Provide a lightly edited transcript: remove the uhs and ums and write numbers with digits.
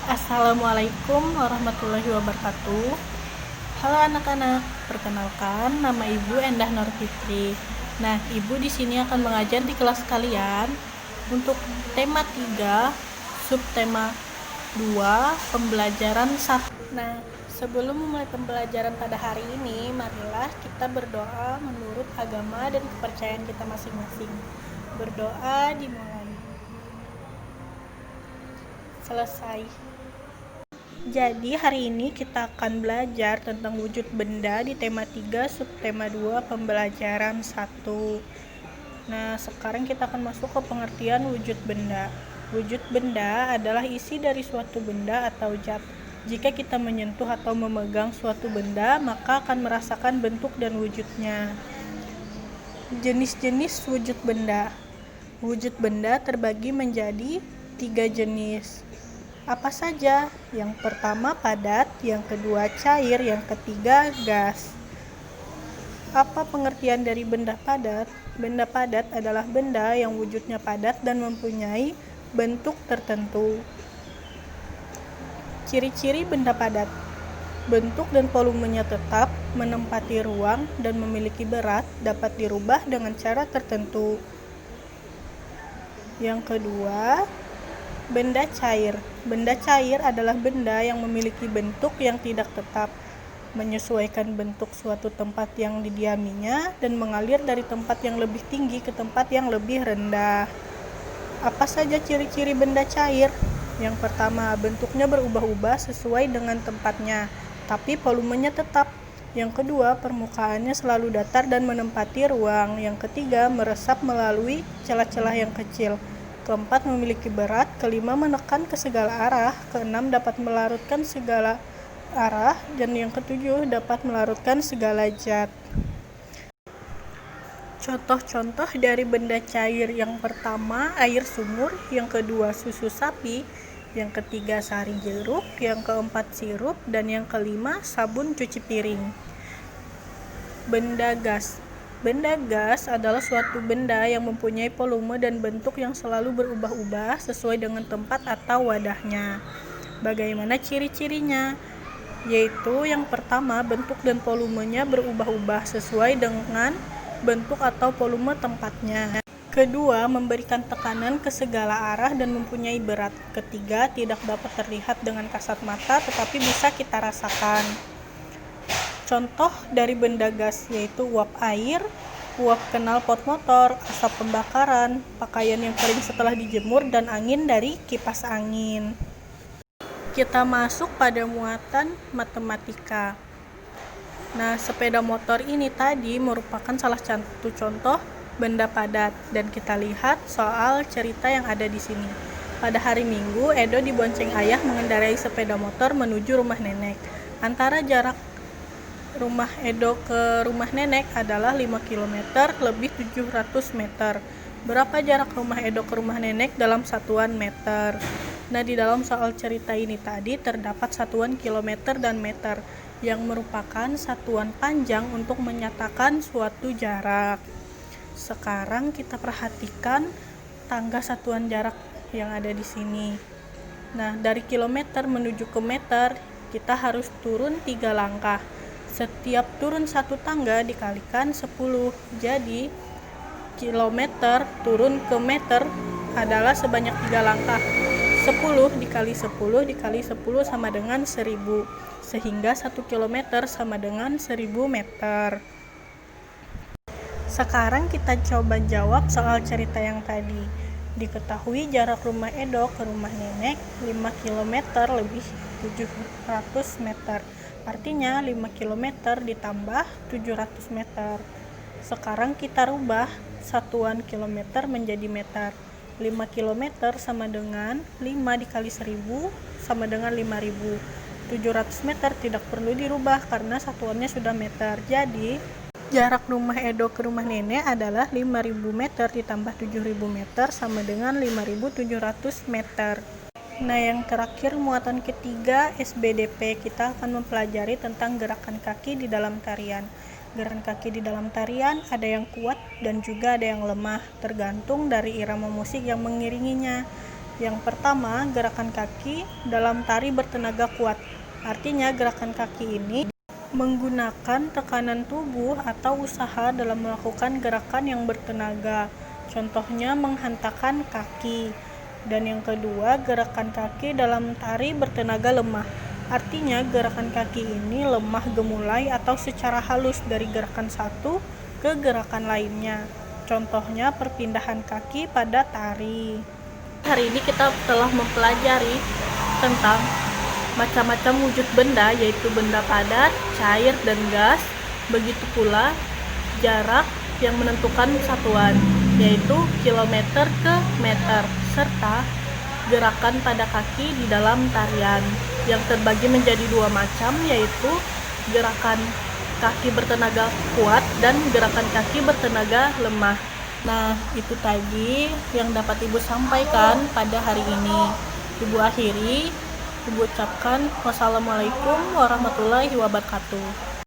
Assalamualaikum warahmatullahi wabarakatuh. Halo anak-anak, perkenalkan nama Ibu Endah Nur Fitri. Nah, Ibu di sini akan mengajar di kelas kalian untuk tema 3, subtema 2, pembelajaran 1. Nah, sebelum memulai pembelajaran pada hari ini, marilah kita berdoa menurut agama dan kepercayaan kita masing-masing. Berdoa dimulai. Selesai. Jadi hari ini kita akan belajar tentang wujud benda di tema 3 subtema 2 pembelajaran 1. Nah, sekarang kita akan masuk ke pengertian wujud benda. Wujud benda adalah isi dari suatu benda atau zat. Jika kita menyentuh atau memegang suatu benda, maka akan merasakan bentuk dan wujudnya. Jenis-jenis wujud benda. Wujud benda terbagi menjadi 3 jenis. Apa saja? Yang pertama padat, yang kedua cair, yang ketiga gas. Apa pengertian dari benda padat? Benda padat adalah benda yang wujudnya padat dan mempunyai bentuk tertentu. Ciri-ciri benda padat: bentuk dan volumenya tetap, menempati ruang, dan memiliki berat, dapat dirubah dengan cara tertentu. Yang kedua, benda cair. Benda cair adalah benda yang memiliki bentuk yang tidak tetap, menyesuaikan bentuk suatu tempat yang didiaminya, dan mengalir dari tempat yang lebih tinggi ke tempat yang lebih rendah. Apa saja ciri-ciri benda cair? Yang pertama, bentuknya berubah-ubah sesuai dengan tempatnya, tapi volumenya tetap. Yang kedua, permukaannya selalu datar dan menempati ruang. Yang ketiga, meresap melalui celah-celah yang kecil. Keempat, memiliki berat. Kelima, menekan ke segala arah. Keenam, dapat melarutkan segala arah. Dan yang ketujuh, dapat melarutkan segala zat. Contoh-contoh dari benda cair: yang pertama, air sumur. Yang kedua, susu sapi. Yang ketiga, sari jeruk. Yang keempat, sirup. Dan yang kelima, sabun cuci piring. Benda gas. Benda gas adalah suatu benda yang mempunyai volume dan bentuk yang selalu berubah-ubah sesuai dengan tempat atau wadahnya. Bagaimana ciri-cirinya? Yaitu yang pertama, bentuk dan volumenya berubah-ubah sesuai dengan bentuk atau volume tempatnya. Kedua, memberikan tekanan ke segala arah dan mempunyai berat. Ketiga, tidak dapat terlihat dengan kasat mata tetapi bisa kita rasakan. Contoh dari benda gas yaitu uap air, uap knalpot motor, asap pembakaran, pakaian yang kering setelah dijemur, dan angin dari kipas angin. Kita masuk pada muatan matematika. Nah, sepeda motor ini tadi merupakan salah satu contoh benda padat, dan kita lihat soal cerita yang ada di sini. Pada hari Minggu, Edo dibonceng ayah mengendarai sepeda motor menuju rumah nenek. Antara jarak rumah Edo ke rumah nenek adalah 5 km lebih 700 meter. Berapa jarak rumah Edo ke rumah nenek dalam satuan meter? Nah, di dalam soal cerita ini tadi terdapat satuan kilometer dan meter yang merupakan satuan panjang untuk menyatakan suatu jarak. Sekarang kita perhatikan tangga satuan jarak yang ada di sini. Nah, dari kilometer menuju ke meter, kita harus turun 3 langkah. Setiap turun satu tangga dikalikan 10. Jadi, kilometer turun ke meter adalah sebanyak 3 langkah. 10 dikali 10 dikali 10 sama dengan 1000. Sehingga 1 kilometer sama dengan 1000 meter. Sekarang kita coba jawab soal cerita yang tadi. Diketahui jarak rumah Edo ke rumah nenek 5 km lebih 700 meter. Artinya 5 km ditambah 700 meter. Sekarang kita rubah satuan kilometer menjadi meter. 5 km sama dengan 5 dikali 1000 sama dengan 5000. 700 meter tidak perlu dirubah karena satuannya sudah meter. Jadi, jarak rumah Edo ke rumah nenek adalah 5000 meter ditambah 7000 meter sama dengan 5700 meter. Nah, yang terakhir, muatan ketiga SBDP, kita akan mempelajari tentang gerakan kaki di dalam tarian. Gerakan kaki di dalam tarian ada yang kuat dan juga ada yang lemah, tergantung dari irama musik yang mengiringinya. Yang pertama, gerakan kaki dalam tari bertenaga kuat. Artinya gerakan kaki ini menggunakan tekanan tubuh atau usaha dalam melakukan gerakan yang bertenaga. Contohnya menghantarkan kaki. Dan yang kedua, gerakan kaki dalam tari bertenaga lemah. Artinya gerakan kaki ini lemah gemulai atau secara halus dari gerakan satu ke gerakan lainnya. Contohnya perpindahan kaki pada tari. Hari ini kita telah mempelajari tentang macam-macam wujud benda, yaitu benda padat, cair, dan gas. Begitu pula jarak yang menentukan satuan, yaitu kilometer ke meter, serta gerakan pada kaki di dalam tarian yang terbagi menjadi dua macam, yaitu gerakan kaki bertenaga kuat dan gerakan kaki bertenaga lemah. Nah, itu tadi yang dapat Ibu sampaikan pada hari ini. Ibu akhiri, Ibu ucapkan wassalamualaikum warahmatullahi wabarakatuh.